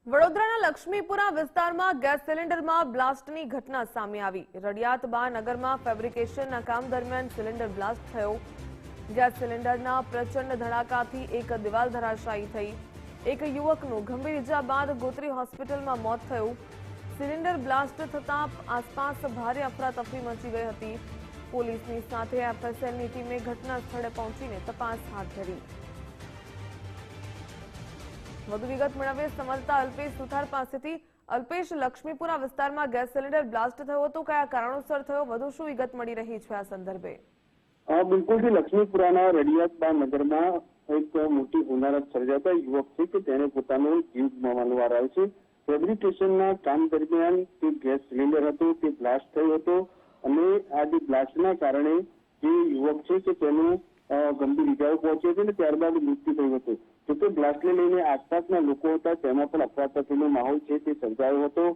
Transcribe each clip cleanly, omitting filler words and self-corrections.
વડોદરાના લક્ષ્મીપુરા વિસ્તારમાં ગેસ સિલિન્ડરમાં બ્લાસ્ટની ઘટના સામે આવી। રડિયાતબા નગરમાં ફેબ્રિકેશનના કામ દરમિયાન સિલિન્ડર બ્લાસ્ટ થયો। ગેસ સિલિન્ડરના પ્રચંડ ધડાકાથી એક દિવાલ ધરાશાયી થઈ। એક યુવકનું ગંભીર ઇજા બાદ ગોત્રી હોસ્પિટલમાં મોત થયું। સિલિન્ડર બ્લાસ્ટ થતાં આસપાસ ભારે અફરાતફરી મચી ગઈ હતી। પોલીસની સાથે એફએસએલની ટીમે ઘટના સ્થળે પહોંચીને તપાસ હાથ ધરી। વધુ વિગત મેળવીએ સંવાદદાતા અલ્પેશ સુથાર પાસેથી। અલ્પેશ, લક્ષ્મીપુરા વિસ્તારમાં ગેસ સિલિન્ડર બ્લાસ્ટ થયો હતો, કયા કારણોસર થયો, વધુ શું વિગત મળી રહી છે આ સંદર્ભે? બિલકુલ, લક્ષ્મીપુરાના રડિયાતબા નગરમાં એક મોટી હોનારત સર્જાતા યુવક છે કે તેને પોતાનો જીવ ગુમાવવાનો વાર આવ્યો છે। ફેબ્રિકેશનના કામ દરમિયાન જે ગેસ સિલિન્ડર હતો તે બ્લાસ્ટ થયો હતો અને આ જે બ્લાસ્ટના કારણે જે યુવક છે કે તેનું ગંભીર ઇજાઓ પહોંચી હતી અને ત્યારબાદ મૃત્યુ થયું હતું। જોકે બ્લાસ્ટને લઈને આસપાસના લોકો હતા તેમાં પણ અફરાતફરીનો માહોલ છે તે સર્જાયો હતો।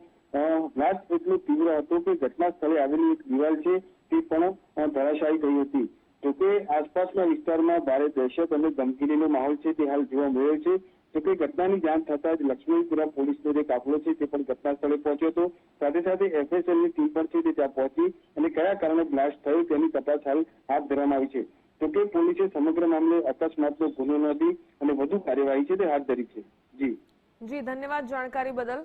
બ્લાસ્ટ એટલો તીવ્ર હતો કે ઘટના સ્થળે આવેલી એક દિવાલ છે તે પણ ધરાશાયી થઈ હતી। જોકે આસપાસના વિસ્તારમાં ભારે દહેશત અને ગમગીનીનો માહોલ છે તે હાલ જોવા મળ્યો છે। જોકે ઘટનાની જાણ થતાં જ લક્ષ્મીપુરા પોલીસનો જે કાફલો છે તે પણ ઘટના સ્થળે પહોંચ્યો હતો। સાથે સાથે એફએસએલની ટીમ પણ છે તે ત્યાં પહોંચી અને કયા કારણે બ્લાસ્ટ થયો તેની તપાસ હાલ હાથ ધરવામાં આવી છે। જોકે પોલીસે સમગ્ર મામલે અકસ્માતનો ગુનો નોંધી અને વધુ કાર્યવાહી છે તે હાથ ધરી છે। જી ધન્યવાદ જાણકારી બદલ।